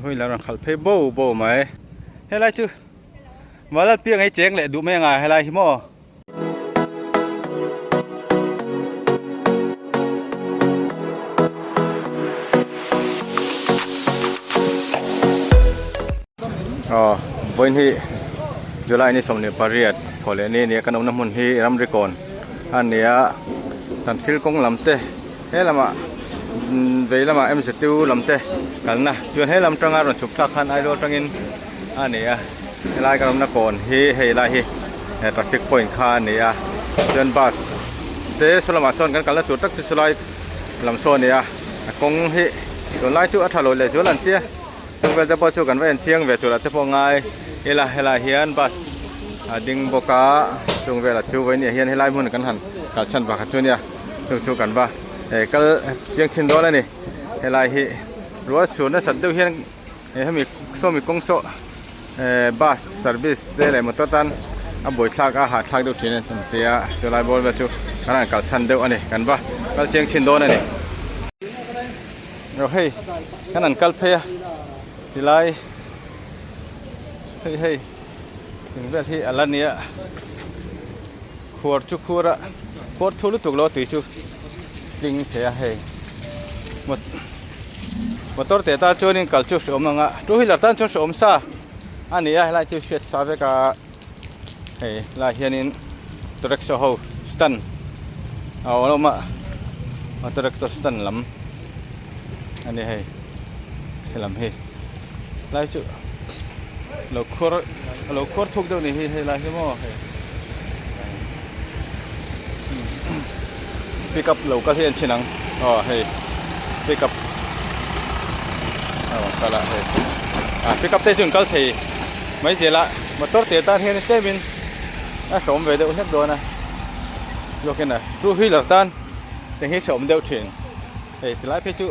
hui là khal phê bô mày hay là chứ mà là pieng ấy chén lại đủ mấy ngày hay là hi mò bên hi July ni som ni pariat khole ni kan ông namun hi ram rekon an nia tan sil kong lamte he lama ve lama em se tu lamte kalna chuan he lam tanga ron chup tak khan ai lo tangin an nia lai kan na kon hi lai hi traffic point khan nia chuan bus te solama son kan kala tur tak chu sulai lam son nia kong hi to lai chu athalo le chu lan tia chung vel te po chu kan ven chiang ve tu la te po ngai hela hian bus ding boka chung vel chu ve ni hian helai mun kan han kal chan ba kha chu nia chu kan ba kal chiang chin do la ni helai hi ro su na sat deu hian hemi mi kong so bus service te le motor tan a boi thlak a ha thlak deu thin tia chu lai bol ba chu kan kal chan deu ani kan ba kal chiang chin do na ni ro hei kan an kal phe tilai heiถึงเวลาที่อันนี้ขวดชุกขวดขวดทุลุตุกโลตุยชุลิงเทียเฮหมดตัวเตต้าจูนี่กัลชุสอมงะทุหิลตันชุสอมซาอันนี้อะไรชุเชตซาเวกาเฮลาเฮียนินตัวเร็กโซโฮสตันเอาลงมาตัวเร็กตัวสตันลำอันนี้เฮลำเฮลายชุเราควรทุกเดี๋ยวนี้ให้ไรใช่ไหมพิกับเราก็เห็นชินังให้พิกับก็ละพิกับเตจุนก็เทไม่เสียละมาตัวเตะตาเห็นเต้บินสมเวเดอุเช็ดโดนะยกขึ้นนะรู้ที่หลักตันแต่ให้สมเดียวถึงที่ไรพี่จุ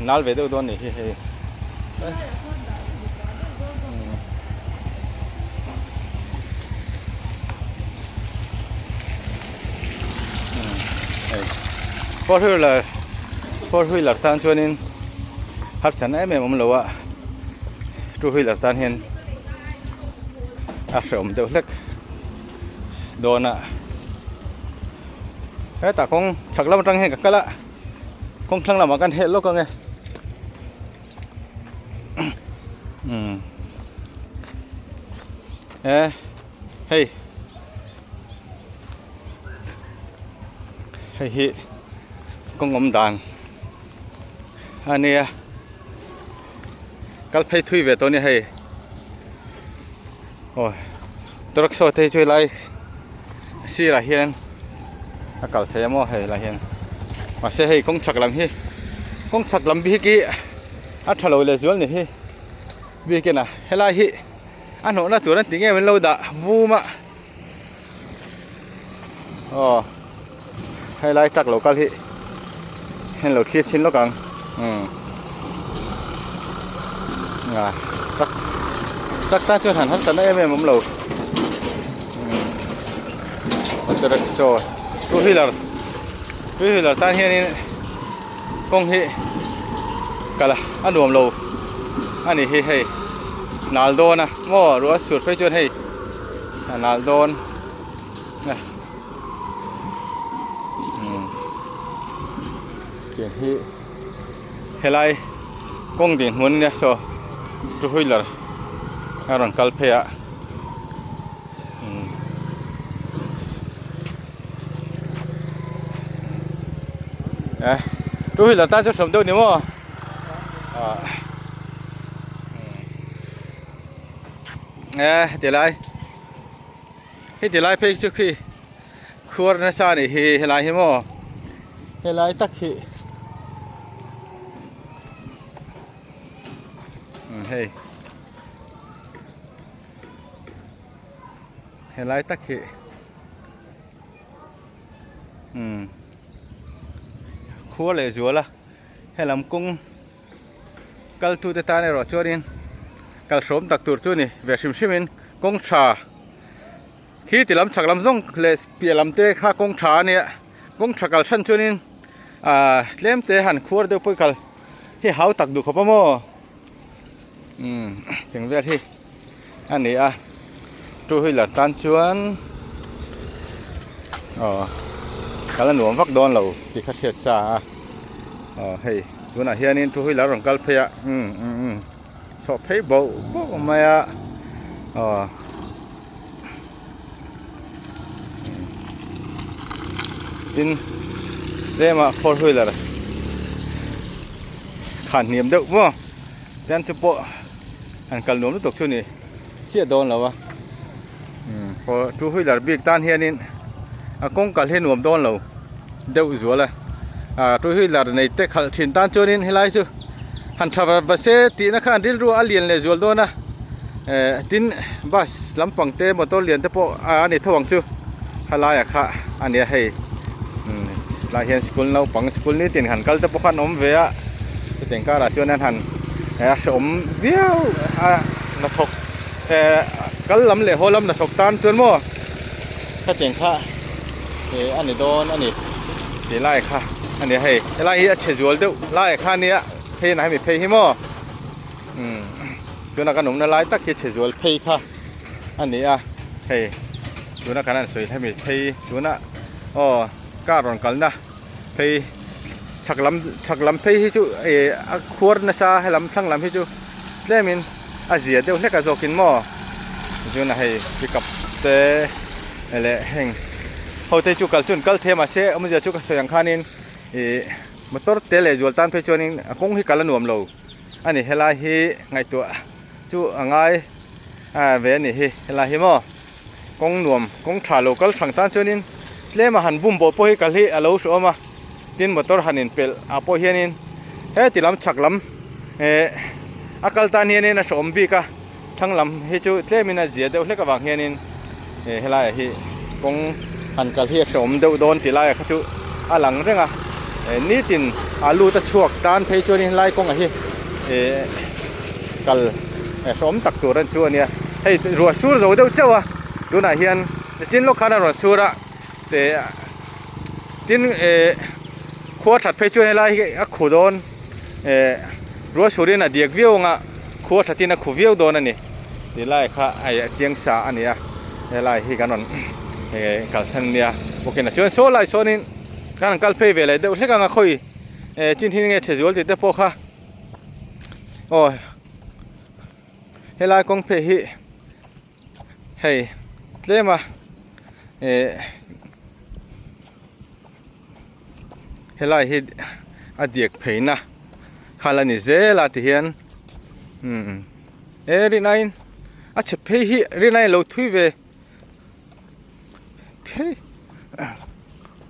นัลเวเดอุโดนนี่พอที่หลักฐานชวนนินฮัตสันไอ้แม่ผมรู้ว่ารู้ที่หลักฐานเห็นอาสมเด็กเล็กโดนอ่ะแต่คงฉักลำจังเห็นกันละคงทั้งลำมากันเห็นโลกกันไงเฮ้ยกงอมดานอันนี้กัลเพย์ทุยเวตัวนี้ให้โอ้ยตัวรักษาเทช่วยไล่สีละเฮียนอากาศเทียมให้ละเฮียนมาเสียให้กงฉักลำฮีกงฉักลำบีกี้อัฐโลเลจวลนี่ฮีบีกี้นะให้ละฮีอันโหน่าตัวนั้นติงเงี้ยมันเราด่าวูมะให้ไล่จักโลกัลฮีเห็นเราเคลียร์ชิ้นแล้วกันตักตาจนหันหันสันได้ไหมผมเราตัวเด็กโซ่ตัวฮิลล์ตาเฮียนี่กงฮีกันละอันรวมเราอันนี้ให้นาลโดนะมั่วรัวสุดไปจนให้นาลโดนเฮลัยกงดินหุ่นเนี่ยโซ่ทุกอย่างอารมณ์กัลเพะทุกอย่างตั้งใจสมดุลนี่มั้งเดี๋ยวไล่เพย์ชุกขี้ขวดนั่นซานี่เฮลัยมั้งเฮลัยตักขี้เห็นไรตักเหขัวเลยจัวละเห็นลำกุ้งกัลตูเตตาในรถจวดินกัลสมตักตูดจูนี่เวชิมชิมินกงชาที่ติลำฉักลำซ่งเลยเปียลำเตะข้ากงชาเนี่ยกงชากัลชันจูนินเล่มเตะหันขัวเดียวไปกัลที่เขาตักดูเขาพะโม จึงเรียกที่อันนี้ตู้ให้หลัดตันชวนkalau nuam vak don lo ti kha thiat sa hei tuna hianin thu hi la rong kal phaya so phei bo maya tin rema for huilar khan niam deuh mo dan chu po an kal nuam tok chu ni chia don lo wa for thu huilar bik tan hianin kong kal he nuam don lo deuh zu la tu hi lar nei te khal thin tan chonin hilai chu han thava base ti na khan ril ru alien le zual dona tin bus lampang te motor lian te po ani thawang chu halaya kha ani hei la hian school no pang school ni tin han kal te po khan om ve a teng ka ra chuan han som viau na thok kal lam le holam na thok tan chuan mo kha teng khaอันนี้โดนอันนี้สีไล่ค่ะอันนี้ให้ไล่เฉยๆเดี๋ยวไล่ค่ะนี้เพย์ไหนไม่เพย์ให้หม้อตัวนักขนมนั่นไล่ตักเฉยๆเพย์ค่ะอันนี้ให้ตัวนักขนมสวยให้ไม่เพย์ตัวนักก้ารอนกันนะเพย์ชักลำเพย์ให้จูขวดนะซาให้ลำทั้งลำให้จูเล่มินเสียเดี๋ยวเล็กกระจกินหม้อตัวนักให้พิกับเตะอะไรแห้งเขาเตจุกัลจุนกัลเทมาเช่อมันจะจุกเสียงขานินมาตอร์เตเลจวลตันเพจวนินคงฮิกัลนวมโลอันนี้เฮลาฮีไงตัวจุง่ายเวนี่ฮีเฮลาฮีมอกงนวมกงชาโลกัลสังตันจวนินเล่มาหันบุ้มโบโปฮิกัลฮีอโลชัวมาดินมาตอร์หันินเปลอาโปเฮียนินติลำชักลำอากัลตันเฮียนินนะชมบีกะทั้งลำฮีจุเล่มินาเจียเดวเล็กกับวางเฮียนินเฮลาฮีกงอันกัลเฮียสมเดวโดนตีไล่เขาจุหลังเรื่องนี่ตินลูตะชวกตานเพจวนินไล่กงฮีกัลสมตักตัวรันชัวเนี่ยให้รัวสูรโดเดวเจ้าดูน่ะเฮียนจินลูกค้ารัวสูระแต่จินขวดถัดเพจวนินไล่ขู่โดนรัวสูริน่ะเดียกวิวงะขวดถัดที่น่ะขู่วิวโดนนั่นนี่ตีไล่ค่ะไอ้เจียงสาอันนี้ไล่ฮีกันนนกัลทันเนี่ยโอเคนะชวนโซไลโซนินการกัลเพย์เวลเดี๋ยวเช็คกันคุยจินที่นี่เฉยๆติดแต่พอค่ะโอ้เฮลายกงเพย์เฮ้ยเล่มาเฮลายฮิดอดีตเพย์นะคาลานิเซลาติเฮียนรีนายอาจจะเพย์รีนายเราทุยเว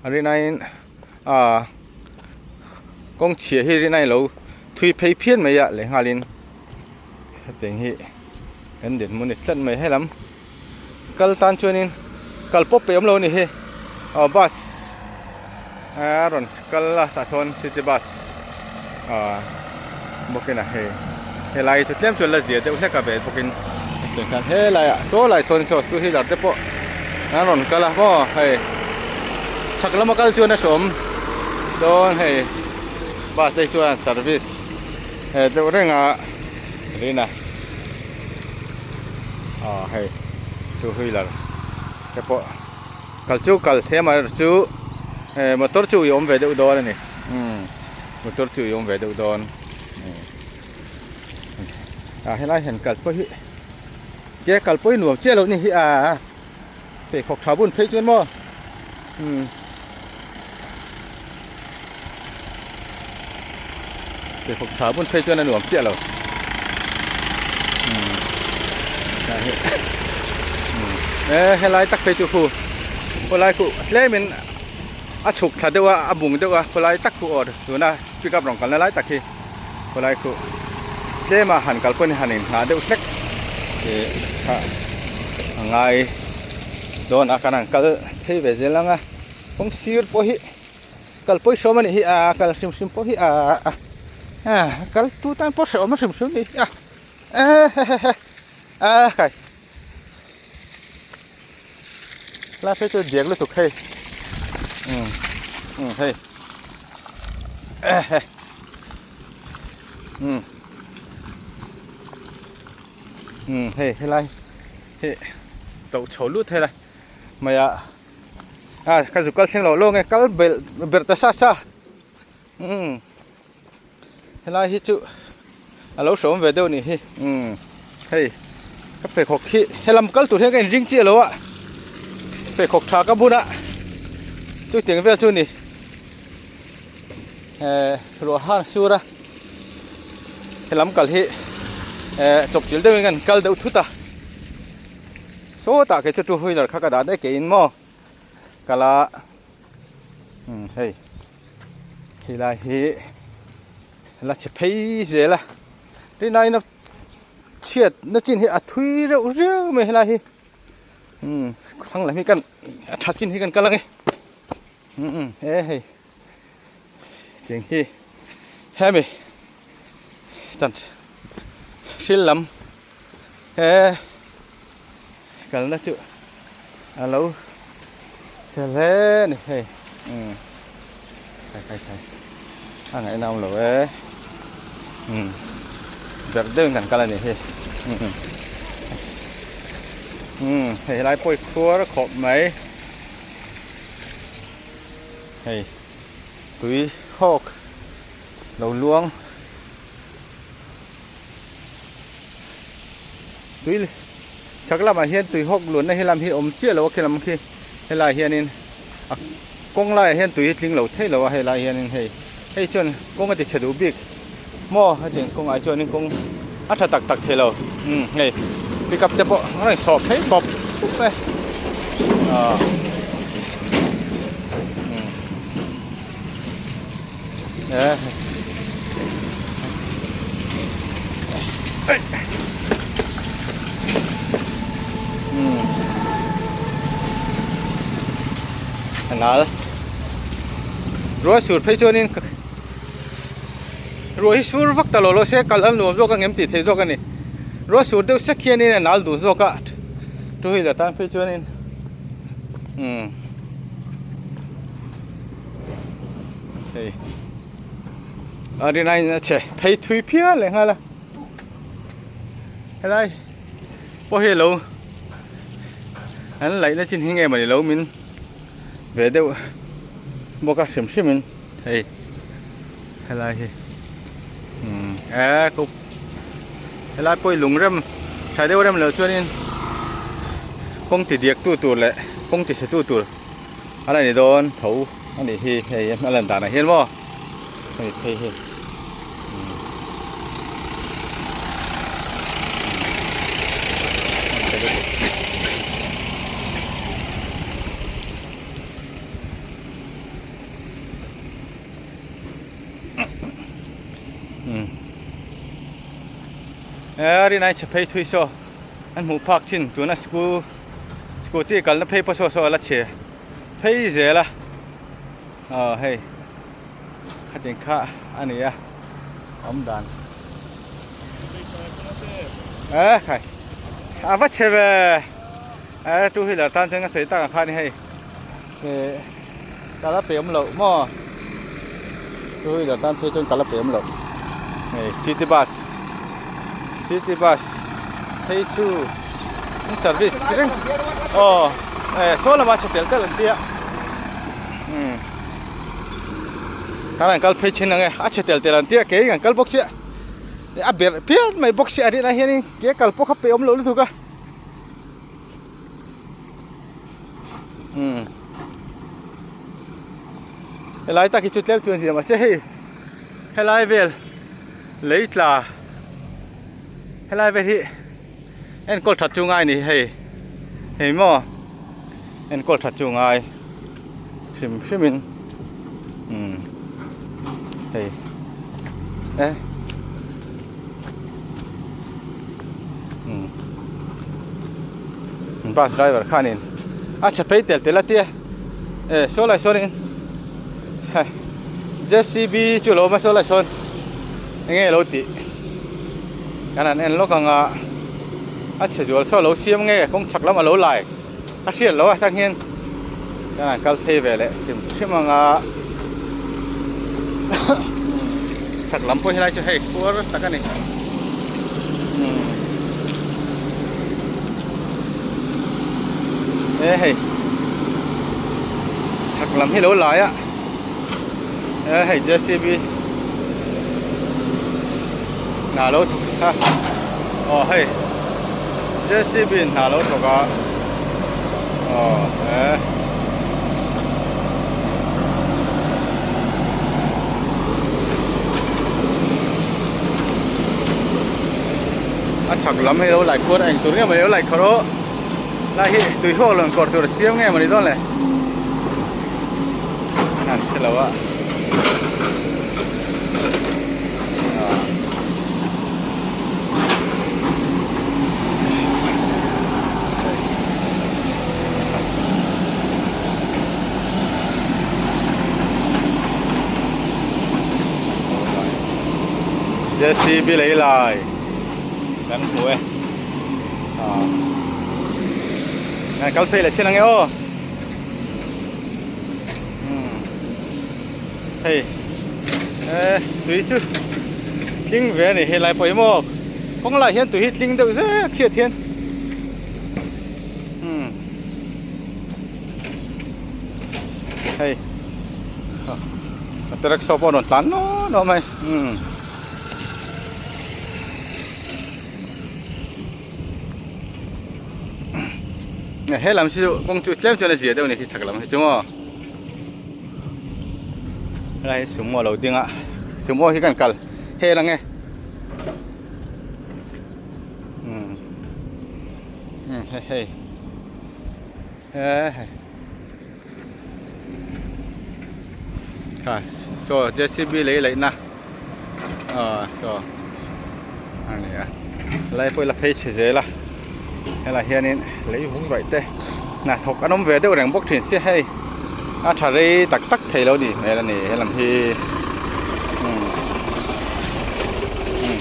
อันนี้นายกงเฉียที่นายเราทุยเพย์เพี้ยนไม่ยะเลยฮาลินแต่งฮีเห็นเด็ดมันนี่จัดไม่ให้ล้ำกัลตันชวนินกัลป๊อปเปมเรานี่เฮบัสรอนกัลละตาชนซิจิบัสบอกกันนะเฮไลท์จุดเลี้ยมจนละเสียแต่อุตส่าห์กับเบสบอกกันเสียงกันเฮไลท์โซ่ไลท์โซนโซ่ตัวที่ดัดเตปนั่นรอนกัลละพ่อเฮ้ชักละมากัลชวนนะสมโดนเฮ้บัสได้ชวนเซอร์วิสเฮ้ตัวเรื่องนี่นะเฮ้ช่วยละเฉพาะกัลจูกัลเทมาจูมอเตอร์จูยอมเวดอุดรนี่มอเตอร์จูยอมเวดอุดรให้ไล่เห็นกัลปุยแกกัลปุยหนุ่มเจ้าเรานี่ไปขอกชาวบุญเพชรจวนมั่วไปขอกชาวบุญเพชรจวนหนุ่มเจ้าเราให้ไล่ตักเพชรจูคูคนไล่คูเล่มันฉุกถ้าเดี๋ยวบุงเดี๋ยวคนไล่ตักคูอดดูนะพี่กับรองกันไล่ตักทีคนไล่คูเจ้ามาหันกัลปุยหันเองหาเดี๋ยวเล็กไงโดนอาการกัลเฮ้ยเวเจลังคงซีร์พอฮิกัลปุยชมันนี่กัลชิมพอฮิกัลตู้ตันพอชมันชิมนี่ใครลาเฟจเดียกเลยถูกเฮ้ยเฮ้ย hey helai hey tàu chấu lút thế này mày cái dục kal xem lo nghe kal bel ta sa helai hi chu lâu sống về đâu nè hey cái phải khóc hi helam kal tụt thế cái ring chia lo à phải khóc thà cái bún á tôi tiếng về chu nè rồi han sura helam kal hi chụp chiếu đâu ngân kal đâu thút à số ta cái chỗ hui là khác cái đá đấy cái in mò cái là hey hi là chụp hay gì là cái này nó chết nó chín hi thui rượu rượu mày là hi thằng lại mi cần chặt chín hi cần cái là cái hey tiếng hi hey mày tận xin lắm cái nó chịu lâu xe lên hey khai hàng ngày nào rồi giật đơn giản cái này hey hey lái bôi khua khọp mấy hey túi hộp đầu luông túi chắc là mà hiện túi hộp luôn này hay làm hiện ôm chia là ok làm khi hay là hiện nên công lại hiện túi linh lẩu thế là hay là hiện nên hay chọn công cái chế độ big mò hay chọn công ai chọn nên công thật tặc thế là này đi cặp tiếp bộ nó này sọp thấy bọc chút này đấy nào rồi sụt phải cho nên rồi sụt vắt talo lo sẽ cả lần luôn rồi cái em chỉ thấy rồi cái này rồi sụt đâu sẽ kia nên nào đủ rồi cả rồi là tan phải cho nên hey ở đây này chạy phải thui phía lại hay là hay đây bao nhiêu lâu anh lấy nó trên hình em mà lâu mình về đâu mua cái xiêm mình hey hay là cục hay là bôi lủng râm xài đâu râm lỡ cho nên không thì điệp tu lại không thì sẽ tu anh này đòn thấu anh này thì em lần tả này hiên mò hey đi này chụp hay thui so anh muốn park trên chỗ nó scooty cái nó hay bao so là chế hay gì là hay khát tiếng khá anh ấy ấm đàn khai vắt chế về chú hi là tan chân cái sấy ta khai này hay cái lá bèo lẩu mò chú hi là tan thuê chân cái lá bèo lẩu city bus hey chu service ring số là bao nhiêu tiền cái lần kia cái này cái pay trên này chết tiền lần kia cái cái box ạ biệt biết mấy box ở đây này hiện cái cái box hấp ôm lỗ luôn cả lại ta cái chút leo chuyện gì mà sẽ hay lại về lấy là hay là về thì em có thật chung ai nè hay mò em có thật chung ai xem mình hay bus driver khanin acha pay tel la tia so lai sonin JCB chulo ma so lai son nghe lo ti cái này lúc còn chỉ chủ số lẩu xiêm nghe không chặt lắm mà lẩu lại xiên lẩu thằng hiên cái này cao phê về lại tìm xiêm mà chặt lắm thôi này cho hay quá tất cả này hey chắc lắm hết lỗ lại á hey JCB nà lỗ ha hey JCB nà lỗ thuộc à chắc lắm hay đâu lại cuốn anh tôi nghe mà nếu lại khó đó lại tùy hộ lần còn tôi siêu nghe mà đi đó này hẳn thế là vậy JCB lấy lại đánh mũi này cà phê là trên là nghe ô hey tùy chứ kinh về này hiện lại bồi mò không lại hiện tùy linh đâu rất chiết thiên hey tôi đặt số nó tán nó mày hết làm sao công chúa xem cho nó gì đâu này thì chắc lắm đúng không? Đây súng mỏ đầu tiên ạ, súng mỏ khi cần cල්, hết là nghe. Hey. So JCB lấy na, so anh này lấy phải là phải chế dễ là. Hay là hiện nay lấy vốn vậy thế, nè thọc anh ông về đâu rằng bốc thuyền xe hay, thà đi tắc thầy lâu đi, này là này hay làm thì,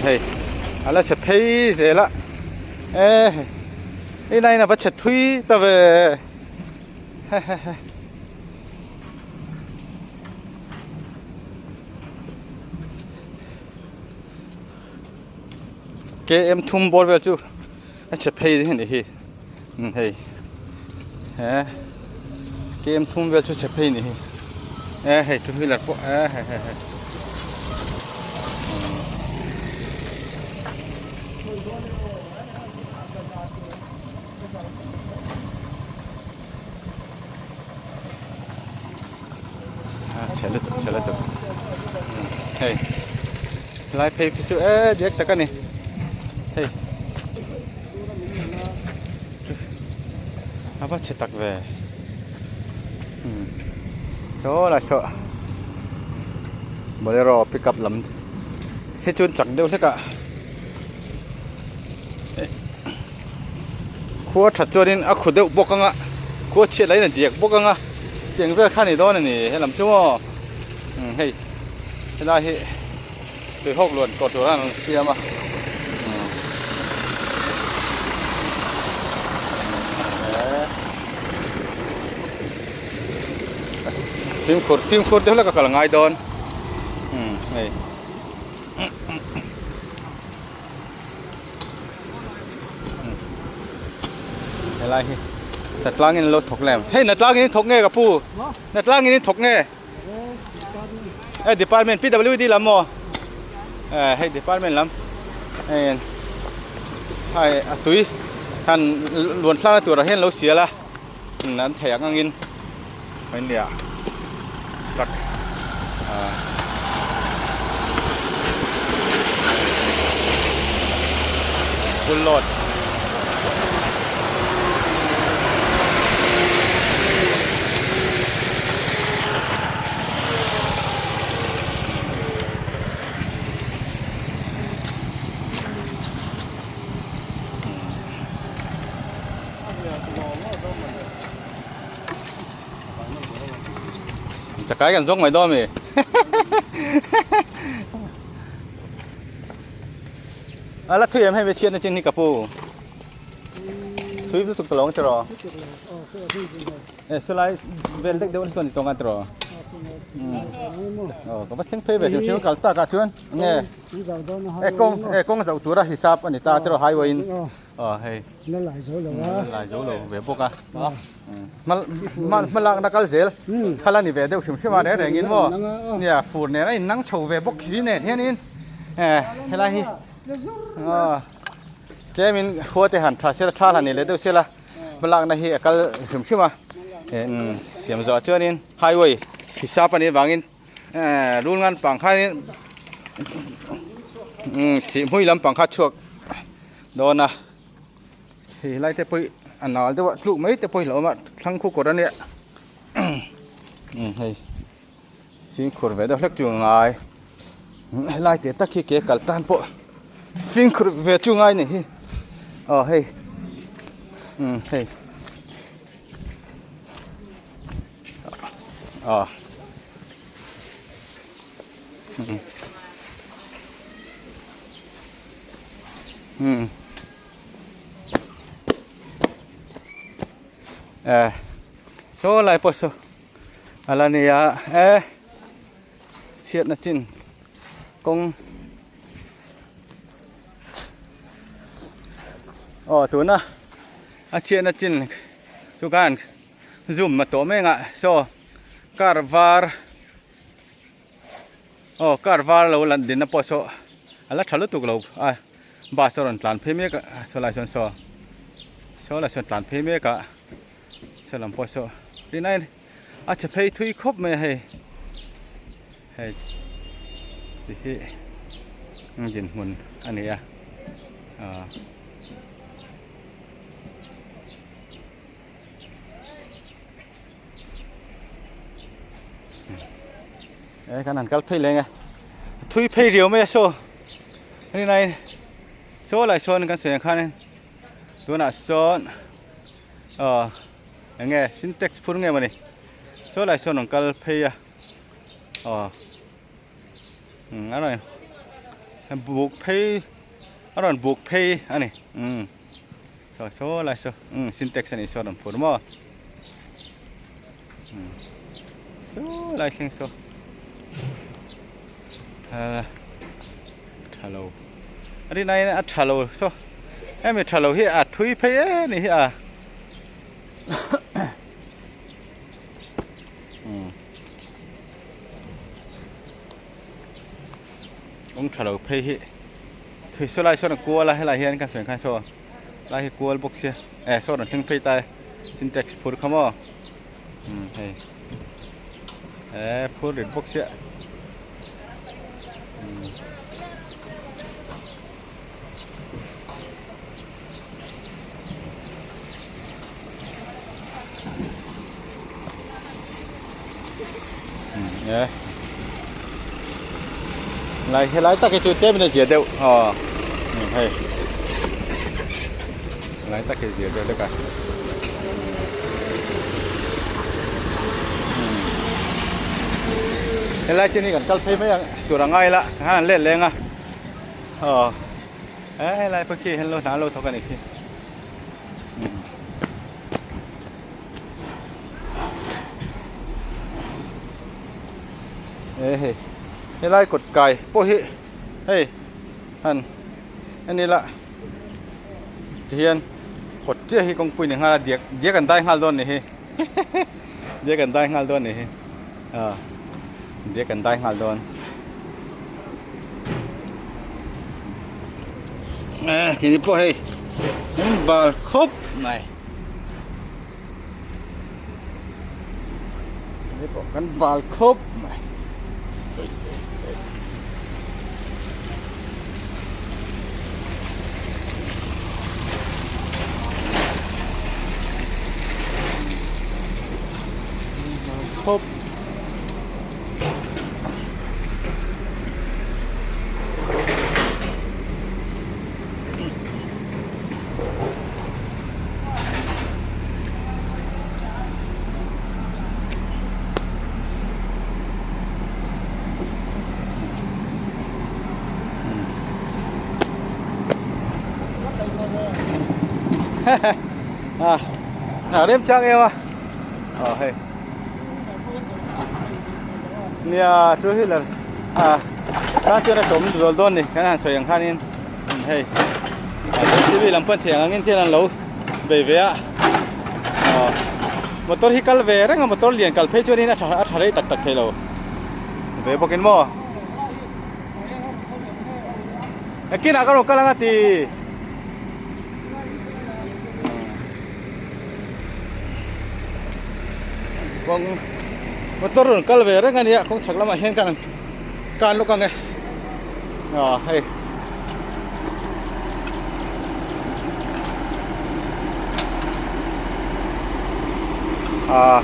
hay, là sẽ thấy dễ lắm, cái này là bắt chặt thui ta về, cái em thum bol về chú. Chụp hay thế này hi, hay, cái em thum về cho chụp hay này hi, hay thum về là có, hay, chạy lên được, hay, lại phải cái chỗ, điếc ta cái này, hay. Bắt chết tắc về số là sợ Bolero pickup lắm hết chôn chẳng đâu hết cả khua thật cho nên khua đều bốc căng ạ khua chết lấy là tiệc bốc căng ạ tiệc về khăn này đó này hay làm chỗ hay thế này thì từ hộp luôn còn chỗ là xe mà tim khurt đó là cả ngày đón này cái này đặt lang in lô thọc lem hey đặt lang in thọc nghe cả pu đặt lang in thọc nghe department PWD làm mò hey department làm hay túi han luồn sang là tuổi là hiện lâu xía là nắn thẻ ngang in mấy nè Cắt full load cái gần dốc mày đo mày là thuê em hay về chiên trên đi cà phô thuê lúc tụi lóng chờ số lại về đấy đâu còn tông ăn chờ có bắt xem phê về thì cả ta cả chuyên nghe công dầu túi ra hisap anh ta chờ hai bên เฮ้ย นั่นหลายโซนเลยว่า หลายโจโลเว็บพวกอะมันลักนักเซลข้านี่เว็บเดี๋ยวชิมเนี่ยแรงกินบ่เนี่ยฟูดเนี่ยไอ้นั่งโชว์เว็บพวกสีเนี่ยนี่เฮ้ยไรฮีเจมินโคตรหันท่าเสียท่าหันนี่เลยเดี๋ยวเสียละมันลักนักฮีกัลชิมเสียมจ่อเจอนี่ไฮเวย์ที่ซาปนี่บางอินรูนงานปังค่านี่สีมุ่ยลำปังค่าชวกโดนนะเฮ้ยไล่เตะปุยอันนั้นแต่ว่าลูกไม่เตะปุยหรอมาทั้งคู่กดเนี่ยเฮ้ยสิ่งขุดเวดเล็กจุงไงไล่เตะตะขี้เกะกัลตันปุ๊สิ่งขุดเวดจุงไงนี่เฮ้ยเฮ้ยโซ่ไรปุ๊บอะไรเนี่ยเชียดนะจินกงตัวน่ะเชียดนะจินทุกการซูมมาตัวเมงอ่ะโซ่การวาร์การวาร์เราลันดินนะปุ๊บโซ่อะไรทะลุตุกเราบาสรอนตานเพเมกะโซ่ไรส่วนโซ่ไรส่วนตานเพเมกะสลัมพอสดีนั่นอาจจะไปทุยครบไหมให้ที่ยินมุนอันนี้กันนั่นก็ไปเลยไงทุยไปเดียวไม่โซ่นี่นั่นโซ่หลายโซนกันเสียงคันตัวน่ะโซนยังไงซินเท็กซ์พูดไงมันนี่โซ่หลายโซนของกันไปอะไรบุกไปอะไรบุกไปอันนี้โซ่หลายโซซินเท็กซ์อันนี้โซนพูดมั้งโซ่หลายเสียงโซ่ฮัลโหลอันนี้นายอัดฮัลโหลโซ่ไม่ฮัลโหลที่อัดทุยไปนี่องค์ฮัลโหลไปที่โซ่ไล่โซ่หนักกลัวละให้ไล่เฮียนกันเสียงข้างโซ่ไล่ให้กลัวบุกเสียโซ่หนักถึงไปตายซินเท็กซ์พูดคำว่าพูดเรื่องบุกเสียไล่ตะกี้จุดเต็มเลยเสียเดียวไล่ตะกี้เสียเดียวเลยกันไล่ที่นี่กันกัลเฟ่ไม่ยังตัวง่ายละฮะเล่นแรงไล่เมื่อกี้เห็นรถหนาโลเท่ากันอีกทีไล่กดไก่โป้เฮ้ยอันนี้ละเทียนกดเจ้าให้กงปุยหนึ่งฮะเดียกันได้ฮัลโหลนี่เดียกันได้ฮัลโหลนี่เดียกันได้ฮัลโหลทีนี้โป้บาลครบไหมนี่โป้กันบาลครบไหมครบเริ่มจังเอวเฮ้ยเนี่ยช่วยเลยถ้าเจอสมดุลต้นนี่ขนาดสวยอย่างข้านี้เฮ้ย JCB làm phân thiện anh thiên anh lâu về về à motor hi kal về đấy ngắm motor liền kal phê cho nên là thằng đấy tắc tắc thế lâu về bao nhiêu mò cái nào có cái thì con motor rồi kal về đấy ngay cũng chắc là mà hiện can lúc này hay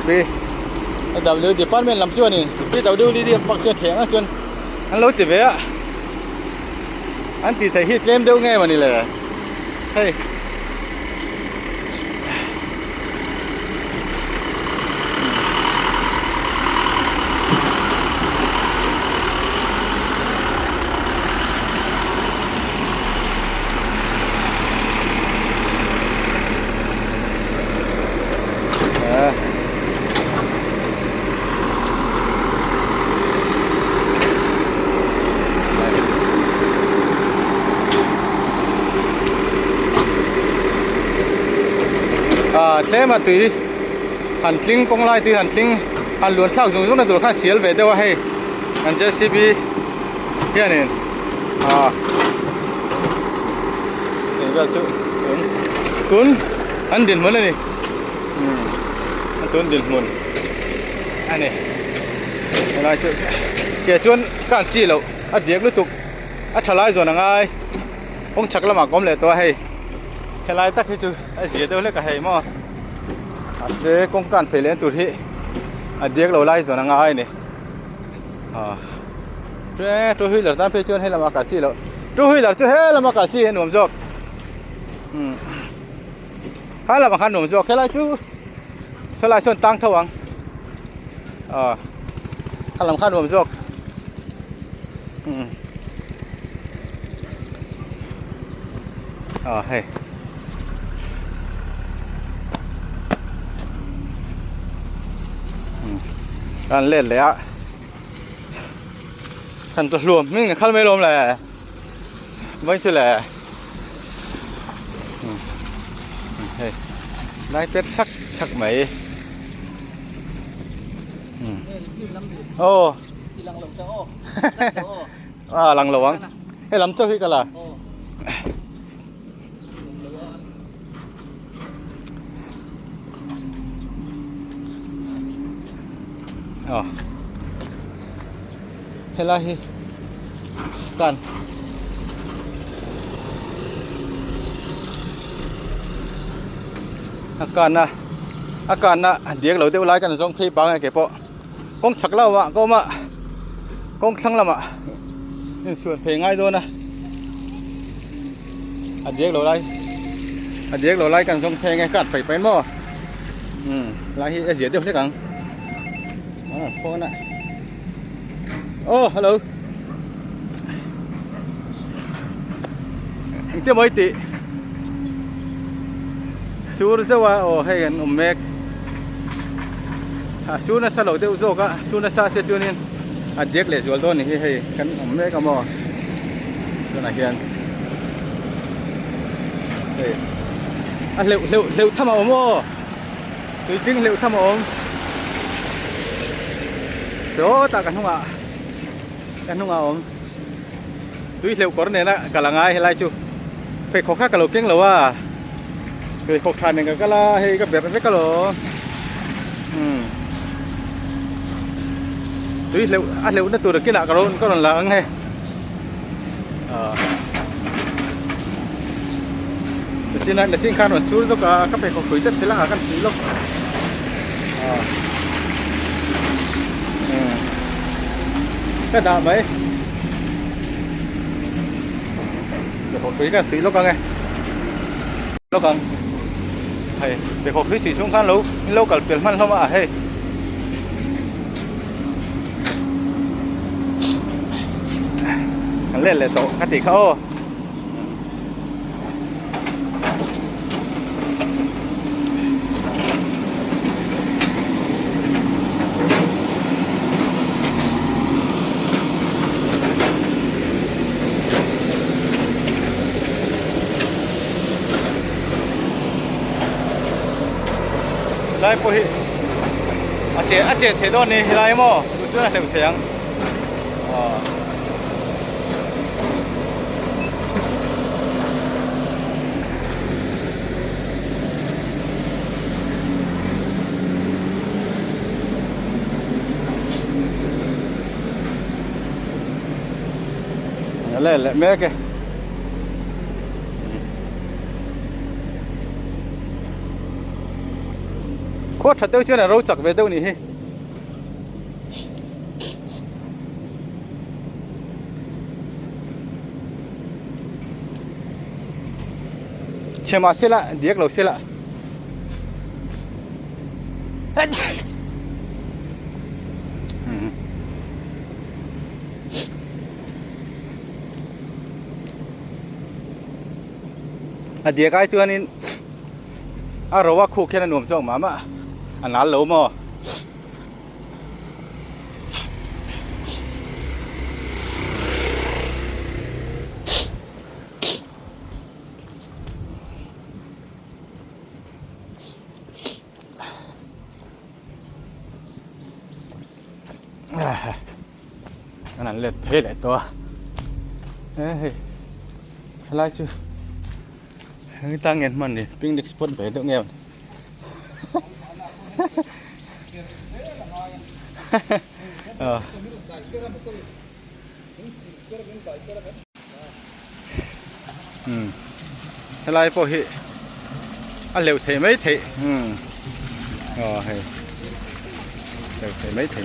cái W department làm chưa này cái W đi bắt chưa thèm á chưa anh lối thì về á anh thì thấy hit lên đâu nghe mà này là hey thế mà tùy hàn kinh công lai tùy hàn kinh hàn luồn sao dùng là tụi khác xíu về đâu hay hàn JCB here này để ra chỗ tuấn hàn điện muốn này tuấn điện muốn anh này lại chỗ kẻ chuan cản chi lâu điếc liên tục trả lại rồi là ngay ông chắc là mà có lẽ tôi hay lại tắc cái chú gì đâu lấy cả hay mà sẽ công cản phải lên tụt hi điếc lâu lại rồi là ngay này tôi huy là tam phê chuyên hay là mà cả chi lâu tôi huy là chưa hết là mà cả chi nhuộm dọc hay là mà khăn nhuộm dọc cái lại chú sao lại xuân tăng thâu anh hay làm khăn nhuộm dọc hay ăn lên lẽ thànhตัวรวมไม่งั้นขั้นไม่รวมเลยไม่ใช่แหละเฮ้ยได้เป็ดชักไหมโอ้หลังหลงเจ้าหลังหลวงให้ลำเจ้าที่กันล่ะเฮล่าฮิกันอาการนะเดี๋ยวเราเดี๋ยวไล่กันส่งพี่ปังไงเก็บปะกงฉักเล่าอ่ะก็มากงทั้งลำอ่ะนี่ส่วนเพลงง่ายด้วยนะเดี๋ยวเราไล่กันส่งเพลงไงกัดไปเป็นมั้งไล่ฮิเสียเดี๋ยวเท่ากันโฟนอ่ะโอ้ฮัลโหลเดี๋ยวไม่ติสูรจะว่าโอ้ให้กันเมกสูรน่ะสลบเดี๋ยวโจกะสูรน่ะซาเสียจวนนี่เด็กเลยจวนตัวนี้ให้กันเมกก็มั่วตัวไหนกันเฮ้ยเร็วทำเอามั่วตัวจริงเร็วทำเอาเดี๋ยวตากันหัวกันหัวอมตุ้ยเร็วกว่านี้นะกำลังไงให้ไล่จูไปขอข้ากระโหลกเก่งหรือว่าไปขอทานหนึ่งก็ละให้กับแบบไม่กระโหลกตุ้ยเร็วนั่นตัวเด็กกินอะกระโหลกก็หลังให้แต่ที่นั่นแต่ที่ข้างหลังซูร์ก็ไปขอคุยจัดที่ละกันสีลกcái đào mấy để học phí cái xí lúc nghe lúc cần hay để học phí xí xuống khăn lâu cả tiền man không à hay lên lại tổ cái thì khâu lai po hi a che the don ni lai mo tu na hlem theng lẹ mẹ kìa khốt thật đâu chưa là râu chặt về đâu nhỉ che mà xe lại điếc lẩu xe lại điếc ai chưa nên rồiว่าคู่แค่นั้นหนุ่มส่งมามาอันนั้นหลูมออันนั้นเล็ดเพลไอตัวเฮ้ยอะไรจูตั้งเงินมันดิปิ้งเด็กสปอตไปตัวเงี้ยอะไรพวกฮีอันเหลวเทไม่เทเฮ้ยเหลวเทไม่เท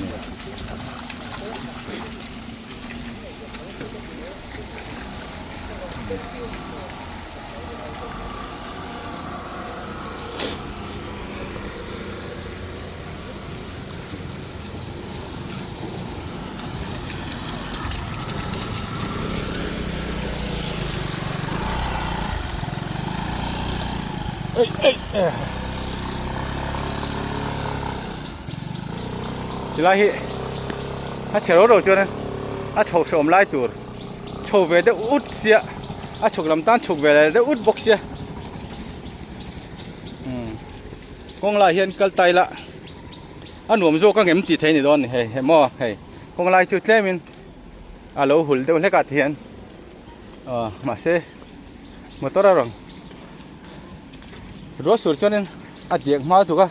ทีไรฮีถ้าเชื่อรถเราจนอาฉกสมไล่ตัวฉกเวเดอุดเสียอาฉกลำต้านฉกเวเดอุดบกเสียกงไล่เห็นกัลไตละอันหนุ่มโจก็เห็นติดเทนี่โดนเฮ้ยหม้อเฮ้ยกงไล่จุดเล่มินเราหุ่นเดี๋ยวเล็กกัดเทียนมาเซ่มาตัวเราหรอรถสุดชนินอัดเดียกมาถูกอ่ะ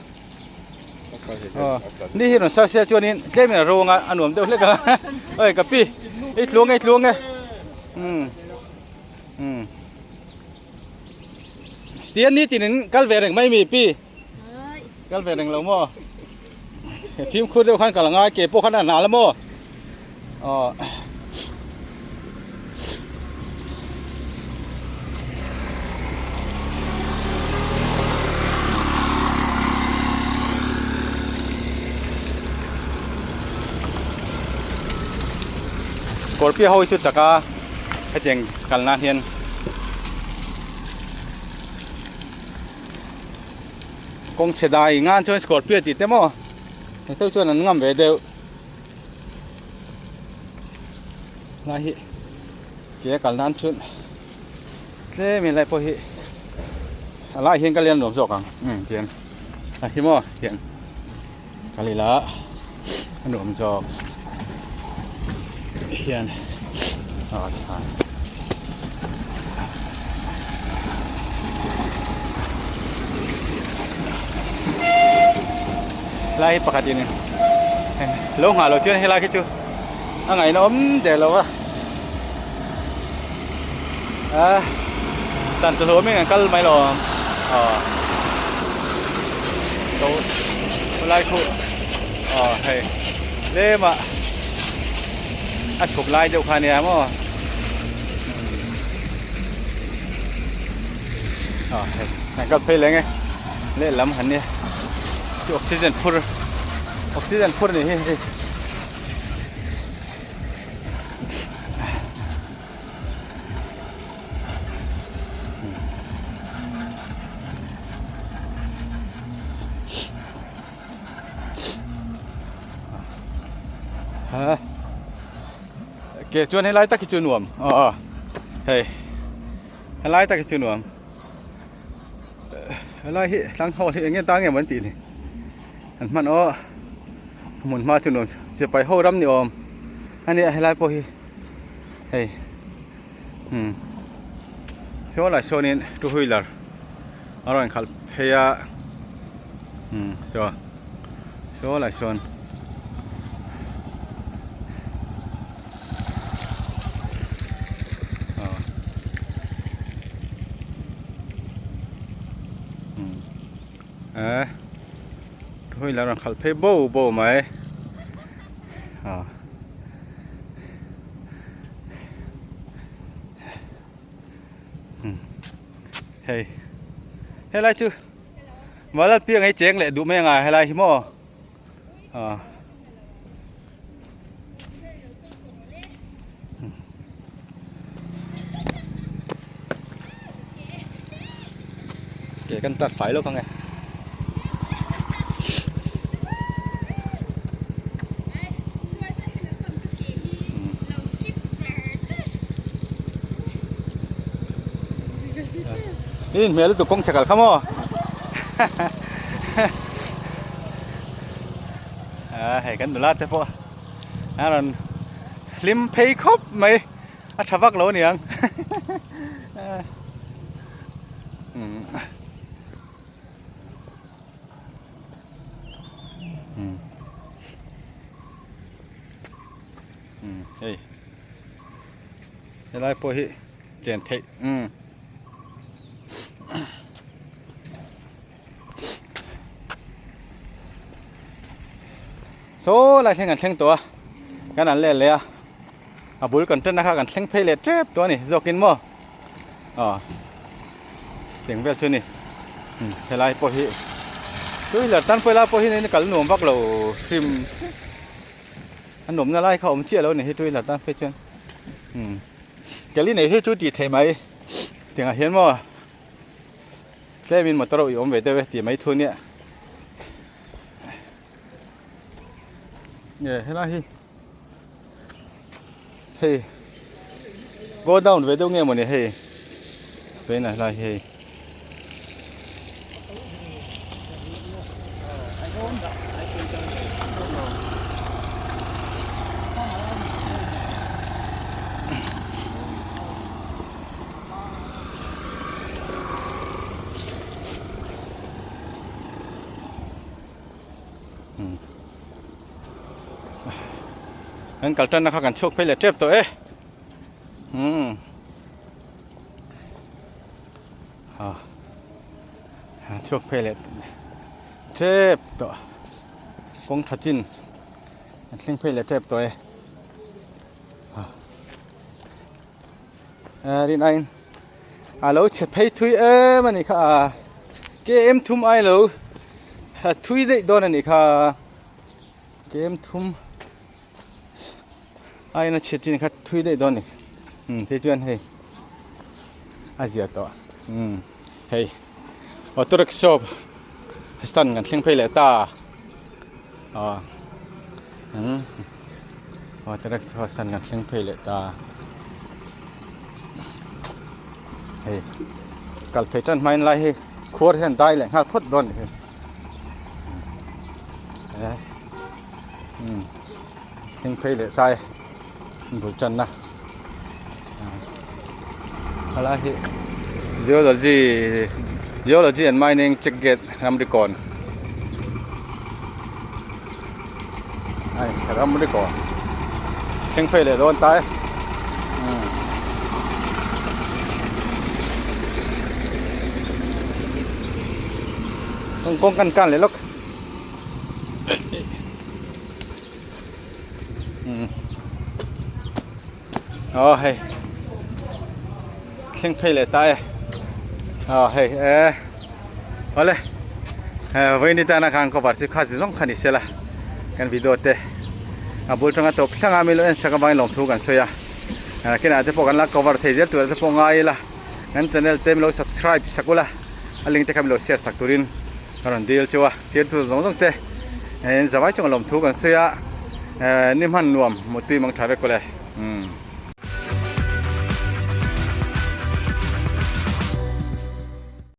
นี่เห็นสักเสียชนินเล่มินโรงอ่ะอันหนุ่มเดี๋ยวเล็กกันเอ้ยกับพี่ไอ้ลุงไงเตียนนี้ตีนึงกัลเวรงไม่มีพี่กัลเวรงเราโม่ทีมคุณเดียวกันกับหลังเก็บพวกขนาดหนาแล้วโม่สกอร์เปียเขาจุดจักรให้เจียงกันนาเฮียนคงเสียดายงานช่วยสกอร์เปียติดเต็มอ่ะให้เท่าช่วยนั้นงามเวเดียวนาฮิเกี่ยกันนั้นชุดเล่มีอะไรพอฮิอะไรเฮียนก็เรียนหลวงศกอ่ะเทียนฮิโม่เทียนกะลีละหลวงศกเฮียนไล่ปกตินี่ลงหาเราเชื่อให้ไล่คิดจูอันไหนน้อมเดี๋ยวเราวะตันตัวไม่งั้นก็ไม่หรอกตัวไล่คู่เฮ้ยเล่มอ่ะฉุกไล่เจ้าคาเนี่ยมั้งเฮ้ยนั่นก็เพลงไงเล่นล้ำหันเนี่ยออกซิเจนพูดนี่เกี่ยวชวนให้ไล่ตะกิจหน่วมเฮ้ยให้ไล่ตะกิจหน่วมไล่ที่ตั้งหัวที่อย่างเงี้ยตั้งอย่างเหมือนจีน อันมันอ๋อหมุนมาถึงหนุ่มจะไปห้องรำนี่อมอันนี้ให้ไล่พอฮีเฮ้ยเชื่อว่าโซนนี้ทูวีลเลอร์อร่อยขับเฮียเชื่อว่าโซนทูวีลเลอร์ขับเฮียโบไหมเฮ้ยอะไรจูมาแล้วเพียงให้เจ๊งเลยดูไม่ยังไงอะไรฮิโม่เก๋กันตัดไฟแล้วกันไงนี่เมียลูกตุกกงเฉกขโมยให้กันดูแลแต่พอนั่นลิมเพย์ครบไหมอัฐวักเราเนี่ยเฮ้ยอะไรพอฮีเจนเทโซ่อะไรเช่นกันเช่นตัวกันนั่นเลยอ่ะบุลกันจนนะครับกันเช่นเพลเลเจ็บตัวนี่จะกินมั้งเสียงเวลช่วยนี่อะไรพอฮีช่วยเหลือตันเวลาพอฮีนี่กันหนุ่มบักเราซิมอันหนุ่มนั่นไล่เขาผมเชี่ยแล้วนี่ให้ช่วยเหลือตันเพชรเช่นแกลี่ไหนให้ช่วยตีเทไหมเสียงเห็นมั้งเซมินมาตรอยอมเวทเวทีไม่ทุนเนี่ยเนี่ยเห็นไหมเฮ้ย go down เวทตรงเงี้ยมันเนี่ยเฮ้ยเป็นอะไรเฮ้ยงั้นกัลตันนะครับกันโชคเพลเจ็บตัวโชคเพลเจ็บตัวกงทัดจินเล่งเพลเจ็บตัวดินไอ้เราเช็ดเพลทุยมันนี่ค่ะเกมทุ่มไอ้เราทุยได้โดนนี่ค่ะเกมทุ่มไอ้น่าเช็ดจินค่ะทุยได้โดนนี่เที่จวนเฮ้ยอาเซียตัวเฮ้ยออโต้ริกชอบสตันกันเล่งเพลตาออโต้ริกชอบสตันกันเล่งเพลตาเฮ้ยกัลเพจันไม่ไล่ให้ขวดเห็นได้เลยหาพดโดนเฮ้ยเล่งเพลตายบุญจันนะอะไร geology and mining check gate รำดีก่อนรำดีก่อนเข่งเพลเลยโดนตายต้องกงกันเลยลูกเฮ้ยเข่งเพลเลยตายเฮ้ยเอาเลยวันนี้ตานักข่าวก็บอกสิข้าจะส่งขันอิสระกันวิดีโอเตะบุลจังก็ตบช่างอามิโลเอ็นสักวันลงทุกกันส่วนแค่นั้นจะพอกันละก็ว่าเที่ยวตัวจะพอง่ายละงั้นช่องเต็มเรา subscribe สักละลิงก์ที่เขาเรา share สักตัวนึงการันตีชัวร์เที่ยวตัวลงเตะจะไว้ช่องลงทุกกันส่วนนี่มันรวมหมดที่มังทาร์เวกเลย